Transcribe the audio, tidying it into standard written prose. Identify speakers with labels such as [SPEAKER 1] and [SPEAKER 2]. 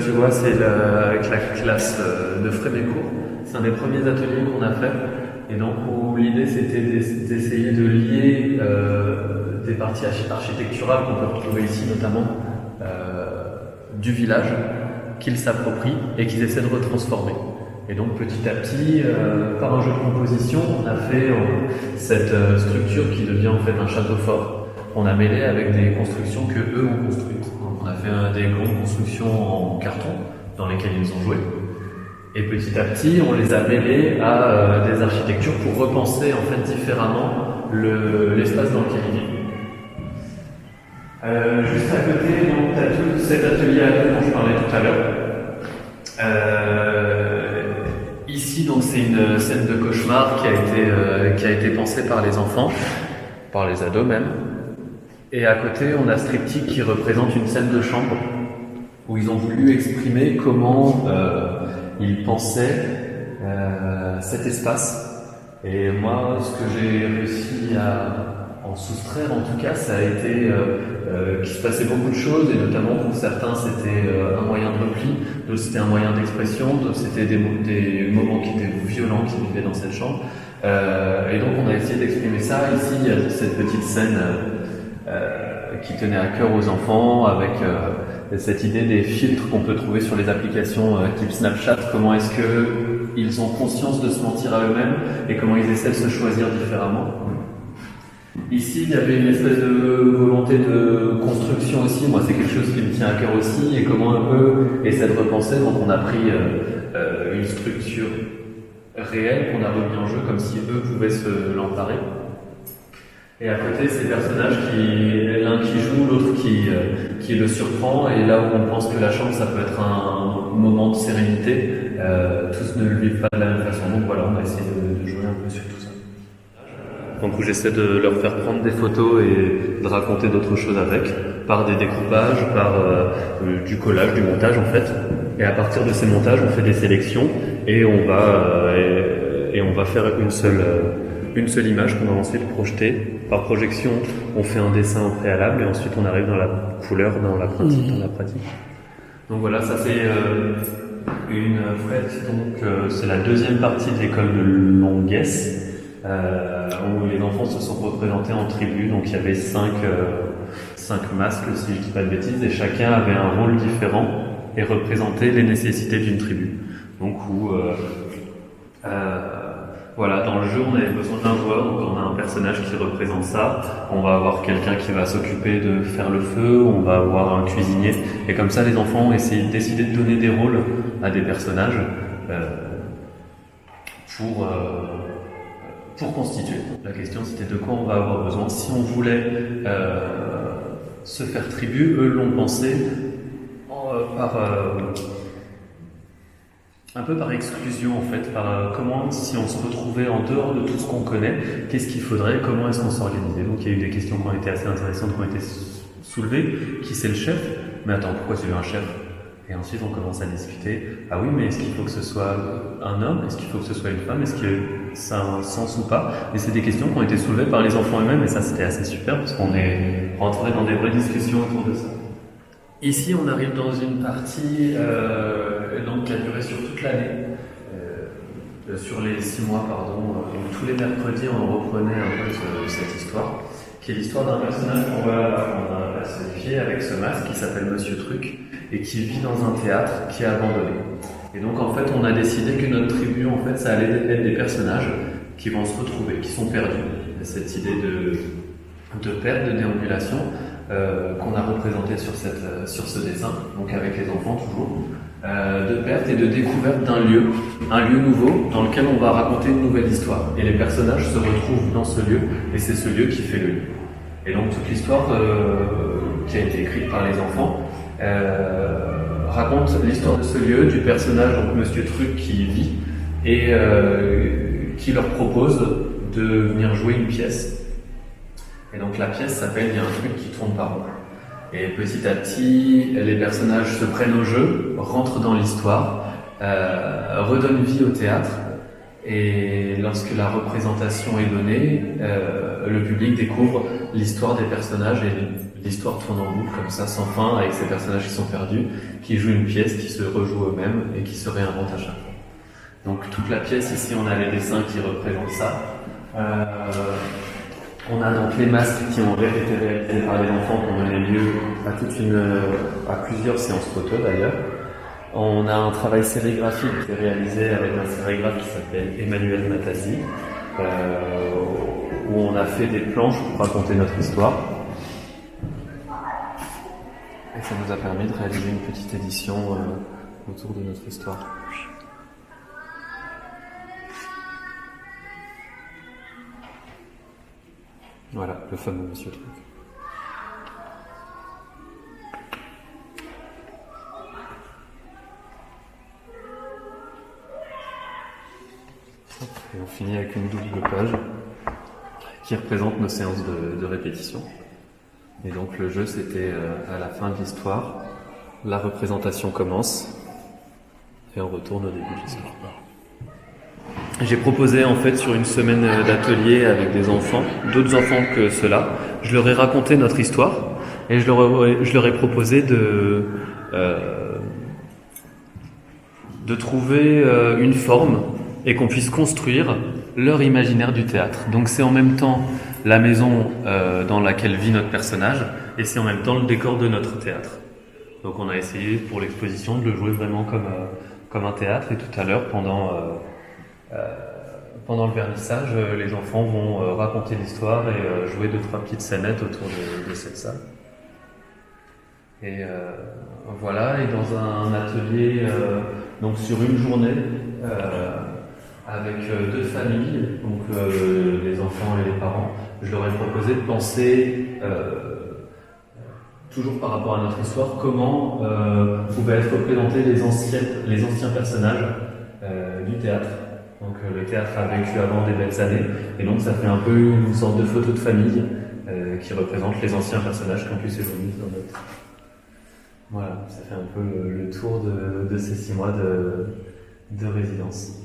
[SPEAKER 1] tu vois, c'est avec la classe de Frémécourt. C'est un des premiers ateliers qu'on a fait. Et donc, où l'idée, c'était d'essayer de lier des parties architecturales qu'on peut retrouver ici, notamment du village, qu'ils s'approprient et qu'ils essaient de retransformer. Et donc, petit à petit, par un jeu de composition, on a fait cette structure qui devient en fait un château fort. On a mêlé avec des constructions que eux ont construites. Donc, on a fait des grandes constructions en carton dans lesquelles ils ont joué. Et petit à petit, on les a mêlés à des architectures pour repenser en fait différemment l'espace dans lequel ils vivent. Juste à côté, donc, tu as tout cet atelier à deux dont je parlais tout à l'heure. Ici, donc, c'est une scène de cauchemar qui a été pensée par les enfants, par les ados même. Et à côté, on a Striptease qui représente une scène de chambre où ils ont voulu exprimer comment ils pensaient cet espace. Et moi, ce que j'ai réussi à en soustraire, en tout cas, ça a été qu'il se passait beaucoup de choses, et notamment pour certains, c'était un moyen de repli, d'autres c'était un moyen d'expression, d'autres c'était des moments qui étaient violents qui vivaient dans cette chambre. Et donc, on a essayé d'exprimer ça. Ici, il y a cette petite scène qui tenait à cœur aux enfants, avec cette idée des filtres qu'on peut trouver sur les applications type Snapchat. Comment est-ce qu'ils ont conscience de se mentir à eux-mêmes et comment ils essaient de se choisir différemment. Ici, il y avait une espèce de volonté de construction aussi. Moi, c'est quelque chose qui me tient à cœur aussi, et comment eux essaient de repenser. Donc, on a pris une structure réelle qu'on a remis en jeu comme si eux pouvaient se l'emparer. Et à côté, ces personnages l'un qui joue, l'autre qui le surprend, et là où on pense que la chambre, ça peut être un moment de sérénité, tous ne le vivent pas de la même façon. Donc voilà, on a essayé de jouer un peu sur tout ça. Donc où j'essaie de leur faire prendre des photos et de raconter d'autres choses avec, par des découpages, par du collage, du montage en fait. Et à partir de ces montages, on fait des sélections et on va faire une seule image qu'on va ensuite projeter. Par projection, on fait un dessin au préalable et ensuite on arrive dans la couleur, dans la pratique. Donc voilà, ça c'est une fête. Donc c'est la deuxième partie de l'école de Longuesse, où les enfants se sont représentés en tribu. Donc il y avait 5 masques, si je dis pas de bêtises, et chacun avait un rôle différent et représentait les nécessités d'une tribu. Donc où voilà, dans le jeu, on avait besoin d'un joueur, donc on a un personnage qui représente ça. On va avoir quelqu'un qui va s'occuper de faire le feu, on va avoir un cuisinier. Et comme ça, les enfants ont décidé de donner des rôles à des personnages pour constituer. La question, c'était de quoi on va avoir besoin. Si on voulait se faire tribu, eux l'ont pensé un peu par exclusion en fait, par comment, si on se retrouvait en dehors de tout ce qu'on connaît, qu'est-ce qu'il faudrait, comment est-ce qu'on s'organisait. Donc il y a eu des questions qui ont été assez intéressantes, qui ont été soulevées. Qui c'est le chef? Mais attends, pourquoi tu veux un chef? Et ensuite on commence à discuter. Ah oui, mais est-ce qu'il faut que ce soit un homme? Est-ce qu'il faut que ce soit une femme? Est-ce que ça a un sens ou pas? Et c'est des questions qui ont été soulevées par les enfants eux-mêmes, et ça c'était assez super parce qu'on est rentré dans des vraies discussions autour de ça. Ici, on arrive dans une partie donc, qui a duré sur toute l'année, sur les 6 mois, pardon. Donc, tous les mercredis, on reprenait un peu cette histoire, qui est l'histoire d'un personnage qu'on va personnifier avec ce masque qui s'appelle Monsieur Truc et qui vit dans un théâtre qui est abandonné. Et donc, en fait, on a décidé que notre tribu, en fait, ça allait être des personnages qui vont se retrouver, qui sont perdus. Cette idée de perte, de déambulation. Qu'on a représenté sur ce dessin, donc avec les enfants toujours, de perte et de découverte d'un lieu, un lieu nouveau dans lequel on va raconter une nouvelle histoire. Et les personnages se retrouvent dans ce lieu, et c'est ce lieu qui fait le lieu. Et donc toute l'histoire qui a été écrite par les enfants raconte l'histoire de ce lieu, du personnage, donc Monsieur Truc qui y vit, et qui leur propose de venir jouer une pièce. Et donc la pièce s'appelle « Il y a un truc qui tourne par rond ». Et petit à petit, les personnages se prennent au jeu, rentrent dans l'histoire, redonnent vie au théâtre. Et lorsque la représentation est donnée, le public découvre l'histoire des personnages et l'histoire tourne en boucle comme ça, sans fin, avec ces personnages qui sont perdus, qui jouent une pièce, qui se rejouent eux-mêmes et qui se réinventent à chaque fois. Donc toute la pièce, ici on a les dessins qui représentent ça. On a donc les masques qui ont été réalisés par les enfants, qui ont donné lieu à plusieurs séances photo d'ailleurs. On a un travail sérigraphique qui est réalisé avec un sérigraphe qui s'appelle Emmanuel Matazzi, où on a fait des planches pour raconter notre histoire. Et ça nous a permis de réaliser une petite édition autour de notre histoire. Voilà, le fameux Monsieur Truc. Et on finit avec une double page qui représente nos séances de répétition. Et donc le jeu, c'était à la fin de l'histoire, la représentation commence et on retourne au début de l'histoire. J'ai proposé en fait sur une semaine d'atelier avec des enfants, d'autres enfants que ceux-là, je leur ai raconté notre histoire et je leur ai proposé de trouver une forme et qu'on puisse construire leur imaginaire du théâtre. Donc c'est en même temps la maison dans laquelle vit notre personnage et c'est en même temps le décor de notre théâtre. Donc on a essayé pour l'exposition de le jouer vraiment comme un théâtre et tout à l'heure pendant le vernissage, les enfants vont raconter l'histoire et jouer 2-3 petites scénettes autour de cette salle. Et voilà, et dans un atelier, donc sur une journée, avec 2 familles, donc les enfants et les parents, je leur ai proposé de penser, toujours par rapport à notre histoire, comment pouvaient être représentés les anciens personnages du théâtre. Donc le théâtre a vécu avant des belles années, et donc ça fait un peu une sorte de photo de famille qui représente les anciens personnages qui ont pu s'évoluer dans notre... Voilà, ça fait un peu le tour de ces 6 mois de résidence.